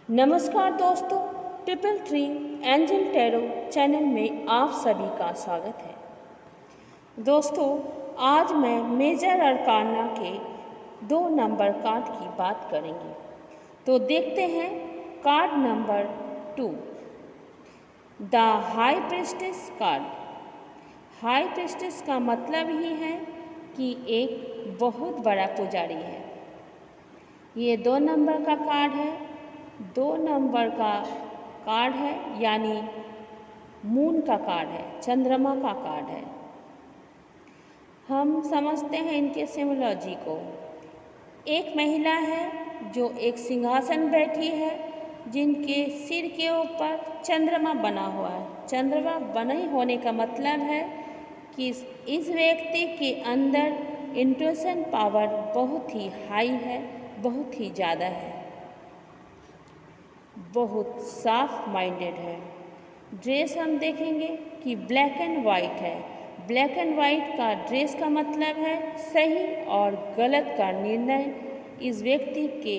नमस्कार दोस्तों, triple three angel tarot channel में आप सभी का स्वागत है। दोस्तों, आज मैं मेजर अरकाना के 2 नंबर कार्ड की बात करेंगे। तो देखते हैं card number 2, the high priestess card. High priestess का मतलब ही है कि एक बहुत बड़ा पुजारी है। ये 2 नंबर का कार्ड है। 2 नंबर का कार्ड है यानी मून का कार्ड है, चंद्रमा का कार्ड है। हम समझते हैं इनके सिम्बोलॉजी को। एक महिला है जो एक सिंहासन बैठी है, जिनके सिर के ऊपर चंद्रमा बना हुआ है। चंद्रमा बने होने का मतलब है कि इस व्यक्ति के अंदर इंट्यूशन पावर बहुत ही हाई है, बहुत ही ज़्यादा है, बहुत साफ माइंडेड है। ड्रेस हम देखेंगे कि ब्लैक एंड वाइट है। ब्लैक एंड वाइट का ड्रेस का मतलब है सही और गलत का निर्णय इस व्यक्ति के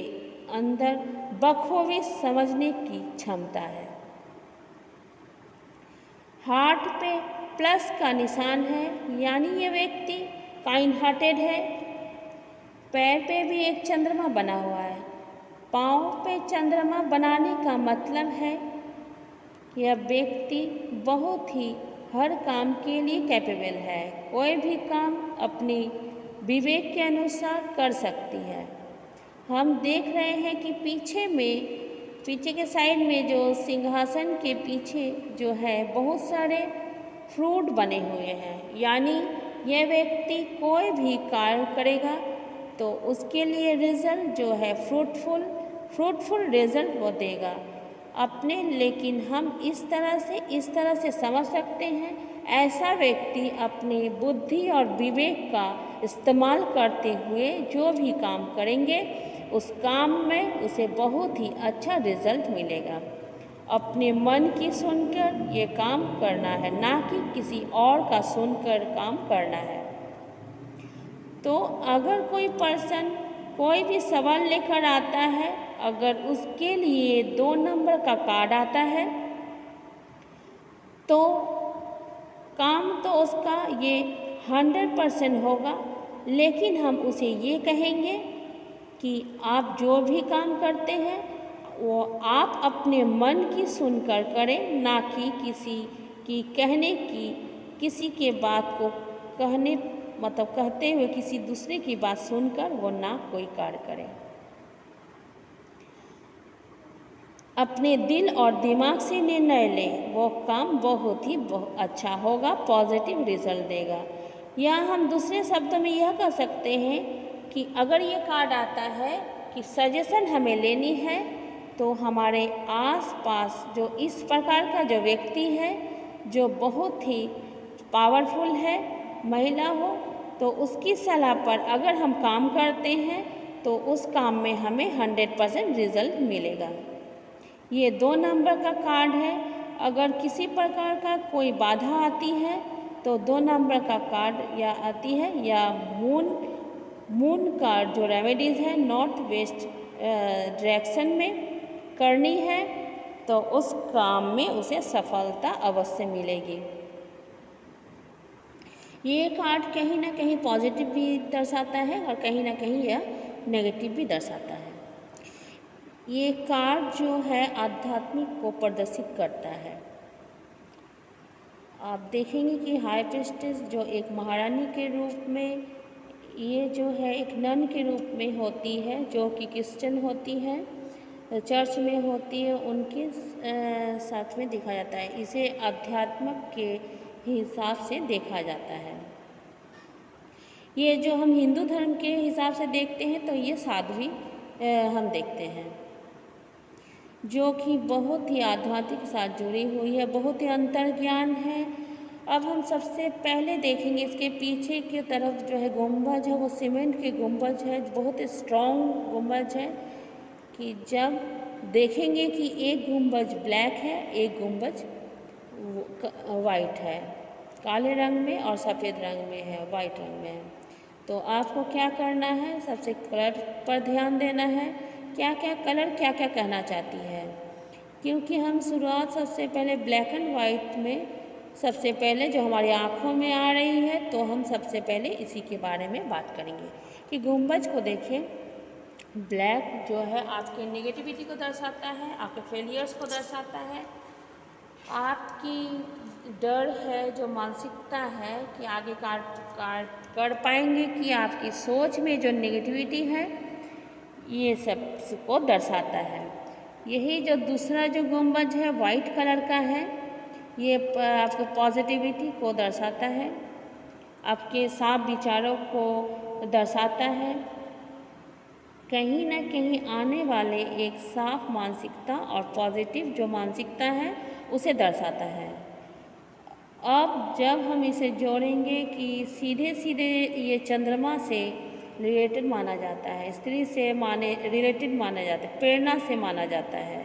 अंदर बखूबी समझने की क्षमता है। हार्ट पे प्लस का निशान है, यानी ये व्यक्ति काइंड हार्टेड है। पैर पे भी एक चंद्रमा बना हुआ है। पाँव पे चंद्रमा बनाने का मतलब है यह व्यक्ति बहुत ही हर काम के लिए कैपेबल है। कोई भी काम अपनी विवेक के अनुसार कर सकती है। हम देख रहे हैं कि पीछे के साइड में जो सिंहासन के पीछे जो है बहुत सारे फ्रूट बने हुए हैं, यानी यह व्यक्ति कोई भी कार्य करेगा तो उसके लिए रिजल्ट जो है फ्रूटफुल रिजल्ट वो देगा अपने। लेकिन हम इस तरह से समझ सकते हैं, ऐसा व्यक्ति अपनी बुद्धि और विवेक का इस्तेमाल करते हुए जो भी काम करेंगे उस काम में उसे बहुत ही अच्छा रिजल्ट मिलेगा। अपने मन की सुनकर ये काम करना है, ना कि किसी और का सुनकर काम करना है। तो अगर कोई पर्सन कोई भी सवाल लेकर आता है, अगर उसके लिए 2 नंबर का कार्ड आता है तो काम तो उसका ये 100% होगा। लेकिन हम उसे ये कहेंगे कि आप जो भी काम करते हैं वो आप अपने मन की सुनकर करें, ना कि किसी के बात को कहते हुए किसी दूसरे की बात सुनकर वो ना कोई कार्य करें। अपने दिल और दिमाग से निर्णय लें, वो काम बहुत अच्छा होगा, पॉजिटिव रिजल्ट देगा। या हम दूसरे शब्दों में यह कह सकते हैं कि अगर ये कार्ड आता है कि सजेशन हमें लेनी है तो हमारे आसपास जो इस प्रकार का जो व्यक्ति है जो बहुत ही पावरफुल है, महिला हो, तो उसकी सलाह पर अगर हम काम करते हैं तो उस काम में हमें 100% रिजल्ट मिलेगा। ये 2 नंबर का कार्ड है। अगर किसी प्रकार का कोई बाधा आती है तो 2 नंबर का कार्ड या आती है या मून का जो रेमेडीज़ है नॉर्थ वेस्ट डायरेक्शन में करनी है तो उस काम में उसे सफलता अवश्य मिलेगी। ये कार्ड कहीं ना कहीं पॉजिटिव भी दर्शाता है और कहीं ना कहीं यह नेगेटिव भी दर्शाता है। ये कार्ड जो है आध्यात्मिक को प्रदर्शित करता है। आप देखेंगे कि हाई प्रीस्टेस जो एक महारानी के रूप में, ये जो है एक नन के रूप में होती है, जो कि क्रिश्चियन होती है, चर्च में होती है, उनके साथ में देखा जाता है। इसे अध्यात्म के हिसाब से देखा जाता है। ये जो हम हिंदू धर्म के हिसाब से देखते हैं तो ये साध्वी हम देखते हैं, जो कि बहुत ही आध्यात्मिक के साथ जुड़ी हुई है, बहुत ही अंतर्ज्ञान है। अब हम सबसे पहले देखेंगे इसके पीछे की तरफ जो है गुंबज है, वो सीमेंट के गुंबज है, बहुत स्ट्रॉन्ग गुंबज है। कि जब देखेंगे कि एक गुंबज ब्लैक है, एक गुंबज वाइट है, काले रंग में और सफ़ेद रंग में है, वाइट रंग में है। तो आपको क्या करना है, सबसे कलर पर ध्यान देना है क्या क्या कलर क्या क्या कहना चाहती है, क्योंकि हम शुरुआत सबसे पहले ब्लैक एंड वाइट में सबसे पहले जो हमारी आँखों में आ रही है, तो हम सबसे पहले इसी के बारे में बात करेंगे कि गुंबज को देखें। ब्लैक जो है आपके नेगेटिविटी को दर्शाता है, आपके फेलियर्स को दर्शाता है, आपकी डर है जो मानसिकता है कि आगे कर पाएंगे, कि आपकी सोच में जो नेगेटिविटी है, ये सब को दर्शाता है। यही जो दूसरा जो गुंबज है वाइट कलर का है, ये आपके पॉजिटिविटी को दर्शाता है, आपके साफ विचारों को दर्शाता है, कहीं ना कहीं आने वाले एक साफ मानसिकता और पॉजिटिव जो मानसिकता है उसे दर्शाता है। अब जब हम इसे जोड़ेंगे कि सीधे सीधे ये चंद्रमा से रिलेटेड माना जाता है, स्त्री से रिलेटेड माना जाता है, प्रेरणा से माना जाता है,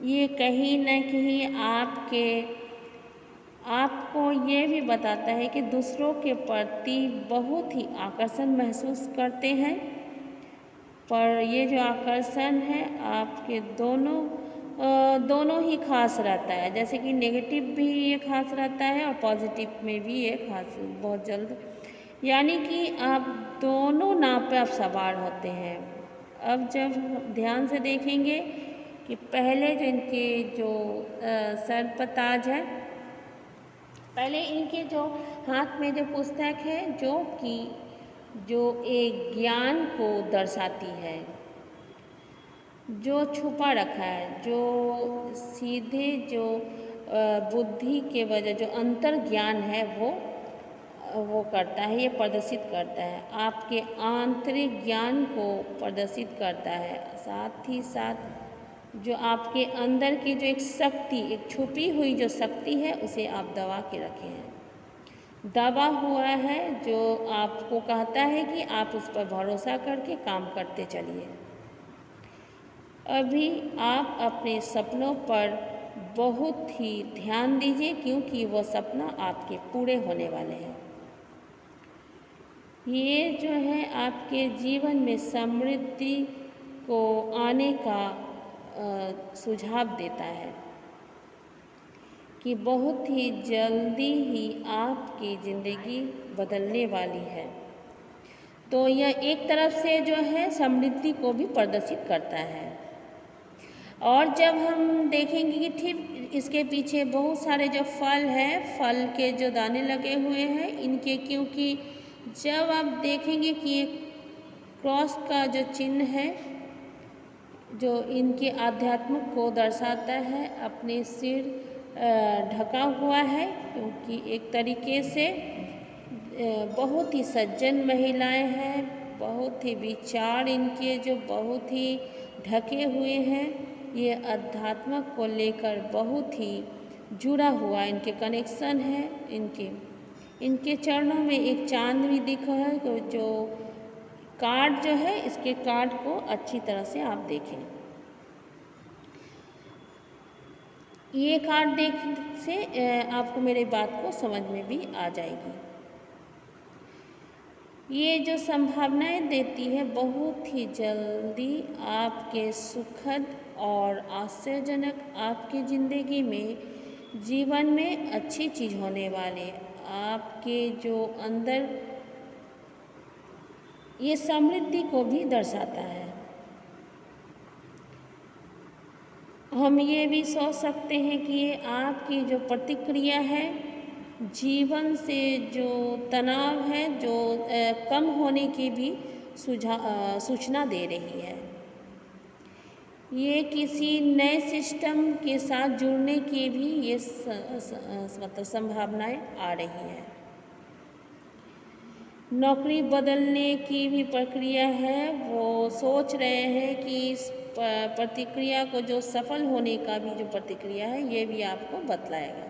ये कहीं ना कहीं आपको ये भी बताता है कि दूसरों के प्रति बहुत ही आकर्षण महसूस करते हैं, पर ये जो आकर्षण है आपके दोनों ही खास रहता है। जैसे कि नेगेटिव भी ये खास रहता है और पॉजिटिव में भी ये खास बहुत जल्द, यानी कि आप दोनों नाव पे आप सवार होते हैं। अब जब ध्यान से देखेंगे कि पहले जो इनके जो सर पर ताज है, पहले इनके जो हाथ में जो पुस्तक है जो एक ज्ञान को दर्शाती है, जो छुपा रखा है, जो सीधे जो बुद्धि के वजह जो अंतर ज्ञान है वो करता है, ये प्रदर्शित करता है, आपके आंतरिक ज्ञान को प्रदर्शित करता है। साथ ही साथ जो आपके अंदर की जो एक शक्ति, एक छुपी हुई जो शक्ति है, उसे आप दबा के रखे हैं, दबा हुआ है, जो आपको कहता है कि आप उस पर भरोसा करके काम करते चलिए। अभी आप अपने सपनों पर बहुत ही ध्यान दीजिए, क्योंकि वो सपना आपके पूरे होने वाले हैं। ये जो है आपके जीवन में समृद्धि को आने का सुझाव देता है कि बहुत ही जल्दी ही आपकी ज़िंदगी बदलने वाली है। तो यह एक तरफ से जो है समृद्धि को भी प्रदर्शित करता है। और जब हम देखेंगे कि ठीक इसके पीछे बहुत सारे जो फल हैं, फल के जो दाने लगे हुए हैं इनके, क्योंकि जब आप देखेंगे कि ये क्रॉस का जो चिन्ह है, जो इनके आध्यात्म को दर्शाता है, अपने सिर ढका हुआ है, क्योंकि एक तरीके से बहुत ही सज्जन महिलाएं हैं, बहुत ही विचार इनके जो बहुत ही ढके हुए हैं, ये अध्यात्म को लेकर बहुत ही जुड़ा हुआ इनके कनेक्शन है। इनके चरणों में एक चांद भी दिखा है, तो जो कार्ड जो है, इसके कार्ड को अच्छी तरह से आप देखें। ये कार्ड देखने से आपको मेरी बात को समझ में भी आ जाएगी। ये जो संभावनाएं देती है, बहुत ही जल्दी आपके सुखद और आश्चर्यजनक आपकी ज़िंदगी में जीवन में अच्छी चीज़ होने वाले, आपके जो अंदर ये समृद्धि को भी दर्शाता है। हम ये भी सोच सकते हैं कि ये आपकी जो प्रतिक्रिया है, जीवन से जो तनाव है, जो कम होने की भी सूचना दे रही है। ये किसी नए सिस्टम के साथ जुड़ने की भी ये मतलब संभावनाएं आ रही है। नौकरी बदलने की भी प्रक्रिया है, वो सोच रहे हैं कि इस प्रतिक्रिया को, जो सफल होने का भी जो प्रतिक्रिया है, ये भी आपको बतलाएगा।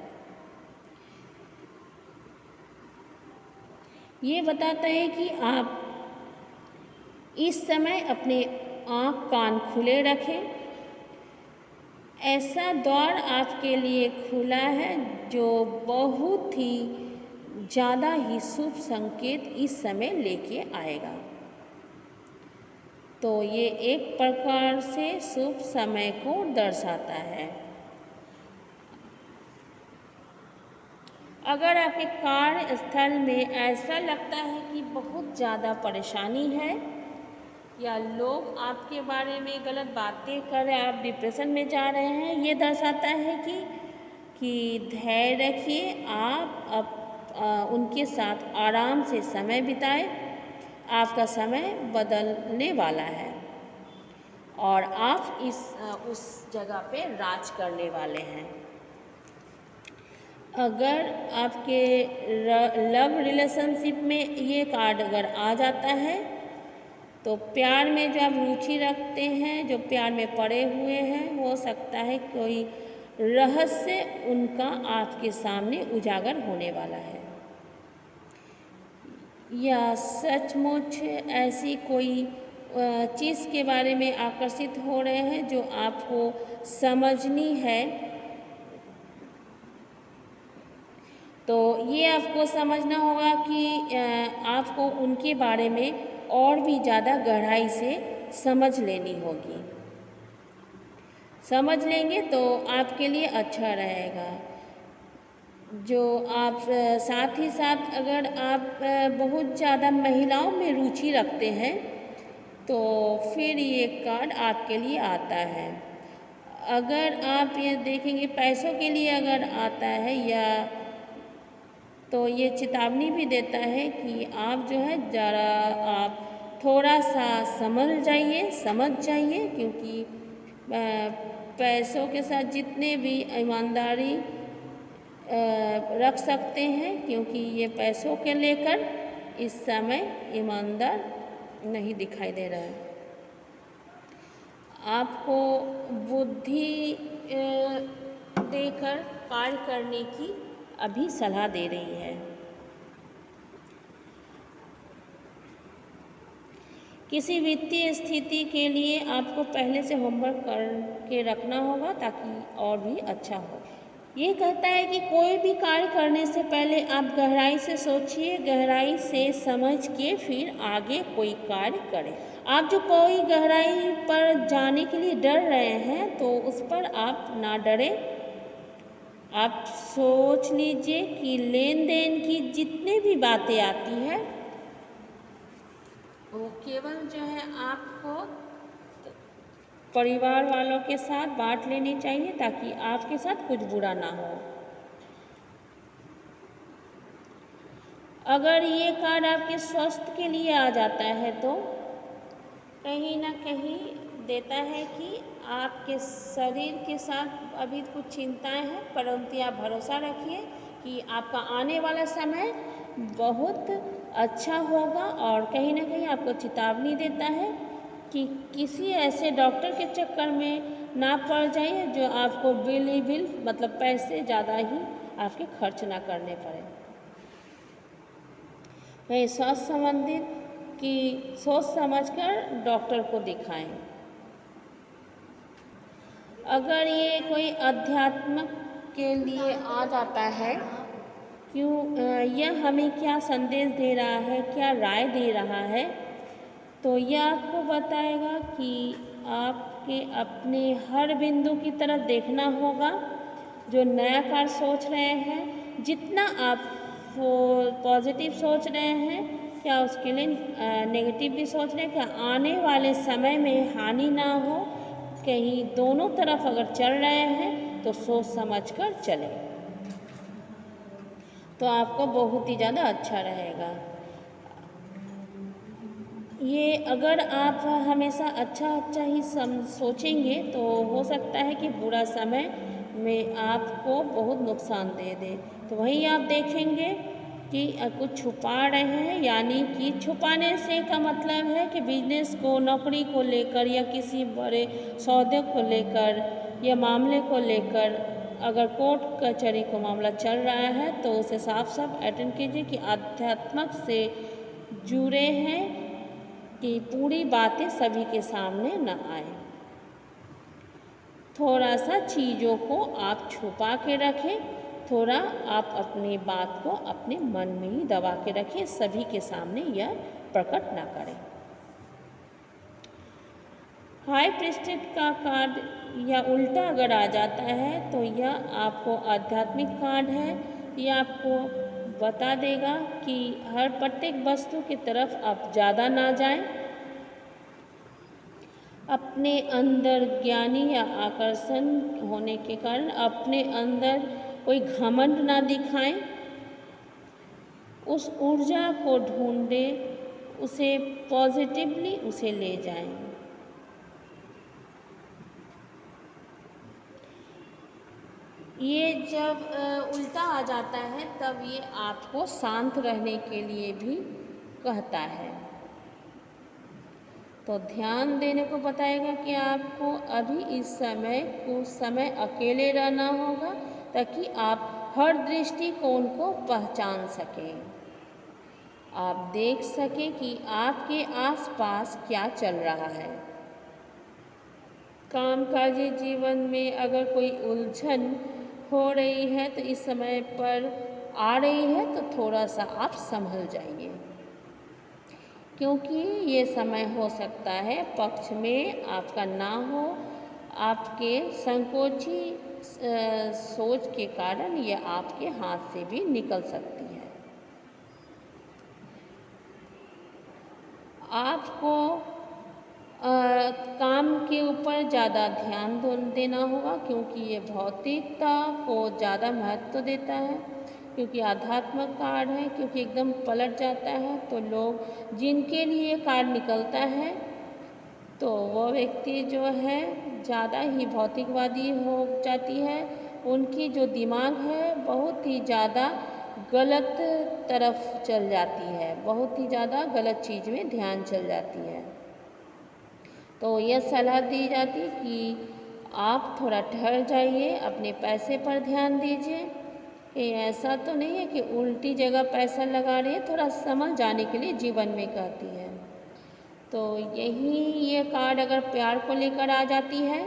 ये बताता है कि आप इस समय अपने आँख कान खुले रखें, ऐसा द्वार आपके लिए खुला है जो बहुत ही ज़्यादा ही शुभ संकेत इस समय लेके आएगा। तो ये एक प्रकार से शुभ समय को दर्शाता है। अगर आपके कार्यस्थल में ऐसा लगता है कि बहुत ज़्यादा परेशानी है या लोग आपके बारे में गलत बातें कर रहे हैं, आप डिप्रेशन में जा रहे हैं, ये दर्शाता है कि धैर्य रखिए, आप उनके साथ आराम से समय बिताएं। आपका समय बदलने वाला है और आप उस जगह पे राज करने वाले हैं। अगर आपके लव रिलेशनशिप में ये कार्ड अगर आ जाता है तो प्यार में जो आप रुचि रखते हैं, जो प्यार में पड़े हुए हैं, हो सकता है कोई रहस्य उनका आपके सामने उजागर होने वाला है, या सचमुच ऐसी कोई चीज़ के बारे में आकर्षित हो रहे हैं जो आपको समझनी है। तो ये आपको समझना होगा कि आपको उनके बारे में और भी ज़्यादा गहराई से समझ लेनी होगी। समझ लेंगे तो आपके लिए अच्छा रहेगा। जो आप साथ ही साथ अगर आप बहुत ज़्यादा महिलाओं में रुचि रखते हैं तो फिर ये कार्ड आपके लिए आता है। अगर आप ये देखेंगे पैसों के लिए अगर आता है या तो ये चेतावनी भी देता है कि आप जो है ज़रा आप थोड़ा सा समझ जाइए, क्योंकि पैसों के साथ जितने भी ईमानदारी रख सकते हैं, क्योंकि ये पैसों के लेकर इस समय ईमानदार नहीं दिखाई दे रहा है। आपको बुद्धि देकर कार्य करने की अभी सलाह दे रही है। किसी वित्तीय स्थिति के लिए आपको पहले से होमवर्क करके रखना होगा ताकि और भी अच्छा हो। ये कहता है कि कोई भी कार्य करने से पहले आप गहराई से सोचिए, गहराई से समझ के फिर आगे कोई कार्य करें। आप जो कोई गहराई पर जाने के लिए डर रहे हैं तो उस पर आप ना डरें। आप सोच लीजिए कि लेन देन की जितनी भी बातें आती हैं वो केवल जो है आपको परिवार वालों के साथ बांट लेनी चाहिए ताकि आपके साथ कुछ बुरा ना हो। अगर ये कार्ड आपके स्वास्थ्य के लिए आ जाता है तो कहीं ना कहीं देता है कि आपके शरीर के साथ अभी कुछ चिंताएं हैं, परंतु आप भरोसा रखिए कि आपका आने वाला समय बहुत अच्छा होगा। और कहीं ना कहीं आपको चेतावनी देता है कि किसी ऐसे डॉक्टर के चक्कर में ना पड़ जाइए जो आपको बिल मतलब पैसे ज़्यादा ही आपके खर्च ना करने पड़े। वही स्वास्थ्य संबंधित कि सोच समझकर डॉक्टर को दिखाएं। अगर ये कोई अध्यात्म के लिए आ जाता है, यह हमें क्या संदेश दे रहा है, क्या राय दे रहा है, तो यह आपको बताएगा कि आपके अपने हर बिंदु की तरफ देखना होगा। जो नया कार्य सोच रहे हैं, जितना आप पॉजिटिव सोच रहे हैं, क्या उसके लिए नेगेटिव भी सोच रहे हैं, क्या आने वाले समय में हानि ना हो, कहीं दोनों तरफ अगर चल रहे हैं तो सोच समझकर चलें तो आपको बहुत ही ज़्यादा अच्छा रहेगा। ये अगर आप हमेशा अच्छा ही सोचेंगे तो हो सकता है कि बुरा समय में आपको बहुत नुकसान दे दे। तो वही आप देखेंगे कि कुछ छुपा रहे हैं, यानी कि छुपाने से का मतलब है कि बिजनेस को, नौकरी को लेकर या किसी बड़े सौदे को लेकर या मामले को लेकर अगर कोर्ट कचहरी को मामला चल रहा है तो उसे साफ अटेंड कीजिए कि आध्यात्मिक से जुड़े हैं, कि पूरी बातें सभी के सामने न आए। थोड़ा सा चीज़ों को आप छुपा के रखें, थोड़ा आप अपनी बात को अपने मन में ही दबा के रखें, सभी के सामने यह प्रकट ना करें। हाई प्रिस्टेड का कार्ड या उल्टा अगर आ जाता है तो यह आपको आध्यात्मिक कार्ड है। यह आपको बता देगा कि हर प्रत्येक वस्तु की तरफ आप ज़्यादा ना जाएं, अपने अंदर ज्ञानी या आकर्षण होने के कारण अपने अंदर कोई घमंड ना दिखाएं, उस ऊर्जा को ढूंढें, उसे पॉजिटिवली उसे ले जाएं। ये जब उल्टा आ जाता है तब ये आपको शांत रहने के लिए भी कहता है। तो ध्यान देने को बताएगा कि आपको अभी इस समय कुछ समय अकेले रहना होगा ताकि आप हर दृष्टिकोण को पहचान सकें, आप देख सकें कि आपके आसपास क्या चल रहा है। कामकाजी जीवन में अगर कोई उलझन हो रही है तो इस समय पर आ रही है तो थोड़ा सा आप संभल जाइए, क्योंकि ये समय हो सकता है पक्ष में आपका ना हो। आपके संकोची सोच के कारण ये आपके हाथ से भी निकल सकती है। आपको काम के ऊपर ज़्यादा ध्यान देना होगा, क्योंकि ये भौतिकता को ज़्यादा महत्व देता है, क्योंकि आध्यात्मिक कार्ड है, क्योंकि एकदम पलट जाता है। तो लोग जिनके लिए कार्ड निकलता है तो वो व्यक्ति जो है ज़्यादा ही भौतिकवादी हो जाती है, उनकी जो दिमाग है बहुत ही ज़्यादा गलत तरफ चल जाती है, बहुत ही ज़्यादा गलत चीज़ में ध्यान चल जाती है। तो यह सलाह दी जाती कि आप थोड़ा ठहर जाइए, अपने पैसे पर ध्यान दीजिए। कि ऐसा तो नहीं है कि उल्टी जगह पैसा लगा रही है, थोड़ा संभल जाने के लिए जीवन में कहती है। तो यही ये कार्ड अगर प्यार को लेकर आ जाती है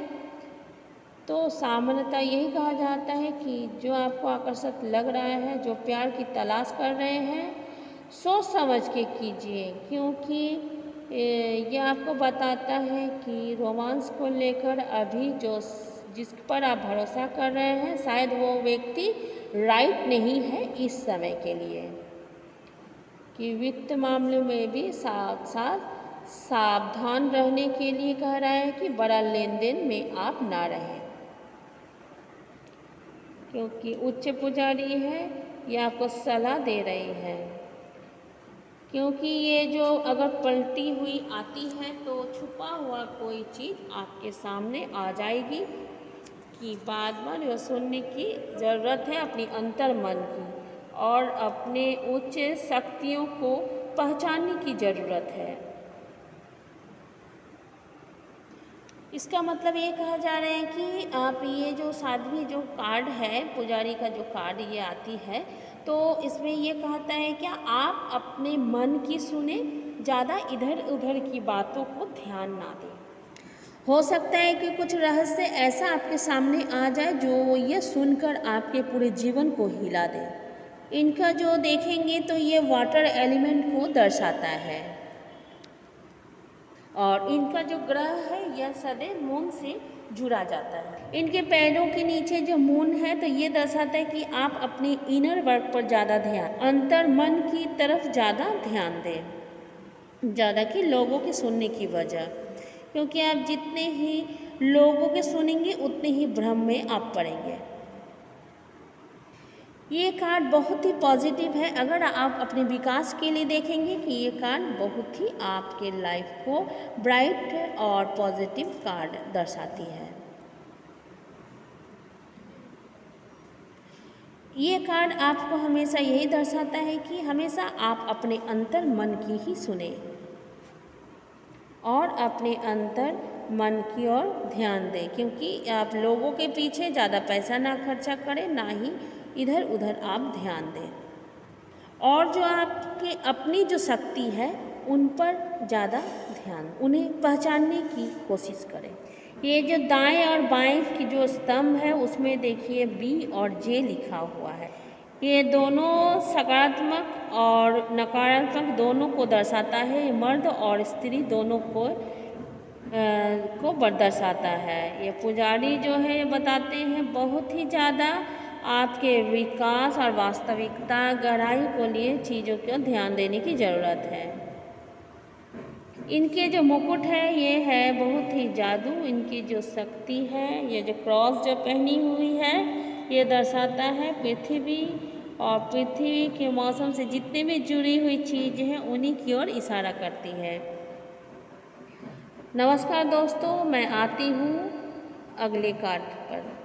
तो सामान्यतः यही कहा जाता है कि जो आपको आकर्षक लग रहा है, जो प्यार की तलाश कर रहे हैं, सोच समझ के कीजिए, क्योंकि ये आपको बताता है कि रोमांस को लेकर अभी जिस पर आप भरोसा कर रहे हैं शायद वो व्यक्ति राइट नहीं है इस समय के लिए। कि वित्त मामले में भी साथ साथ सावधान रहने के लिए कह रहा है कि बड़ा लेन देन में आप ना रहें, क्योंकि उच्च पुजारी है, ये आपको सलाह दे रही है। क्योंकि ये जो अगर पलटी हुई आती है तो छुपा हुआ कोई चीज़ आपके सामने आ जाएगी कि बार बार यह सुनने की ज़रूरत है अपनी अंतर मन की, और अपने उच्च शक्तियों को पहचानने की ज़रूरत है। इसका मतलब ये कहा जा रहा है कि आप ये जो साध्वी जो कार्ड है, पुजारी का जो कार्ड ये आती है, तो इसमें ये कहता है कि आप अपने मन की सुने, ज़्यादा इधर उधर की बातों को ध्यान ना दें। हो सकता है कि कुछ रहस्य ऐसा आपके सामने आ जाए जो ये सुनकर आपके पूरे जीवन को हिला दे। इनका जो देखेंगे तो ये वाटर एलिमेंट को दर्शाता है, और इनका जो ग्रह है यह सदैव मून से जुड़ा जाता है। इनके पैरों के नीचे जो मून है तो ये दर्शाता है कि आप अपने इनर वर्क पर ज़्यादा ध्यान, अंतर मन की तरफ ज़्यादा ध्यान दें, ज़्यादा कि लोगों के सुनने की वजह, क्योंकि आप जितने ही लोगों के सुनेंगे उतने ही भ्रम में आप पड़ेंगे। ये कार्ड बहुत ही पॉजिटिव है। अगर आप अपने विकास के लिए देखेंगे कि ये कार्ड बहुत ही आपके लाइफ को ब्राइट और पॉजिटिव कार्ड दर्शाती है। ये कार्ड आपको हमेशा यही दर्शाता है कि हमेशा आप अपने अंतर मन की ही सुने और अपने अंतर मन की ओर ध्यान दें, क्योंकि आप लोगों के पीछे ज़्यादा पैसा ना खर्चा करें, ना ही इधर उधर आप ध्यान दें, और जो आपके अपनी जो शक्ति है उन पर ज़्यादा ध्यान, उन्हें पहचानने की कोशिश करें। ये जो दाएं और बाएं की जो स्तंभ है उसमें देखिए बी और जे लिखा हुआ है। ये दोनों सकारात्मक और नकारात्मक दोनों को दर्शाता है, मर्द और स्त्री दोनों को को दर्शाता है। ये पुजारी जो है ये बताते हैं बहुत ही ज़्यादा आपके विकास और वास्तविकता गहराई को लिए चीज़ों को ध्यान देने की ज़रूरत है। इनके जो मुकुट है ये है बहुत ही जादू, इनकी जो शक्ति है, ये जो क्रॉस जो पहनी हुई है ये दर्शाता है पृथ्वी, और पृथ्वी के मौसम से जितने भी जुड़ी हुई चीज़ हैं उन्हीं की ओर इशारा करती है। नमस्कार दोस्तों, मैं आती हूँ अगले कार्ड पर।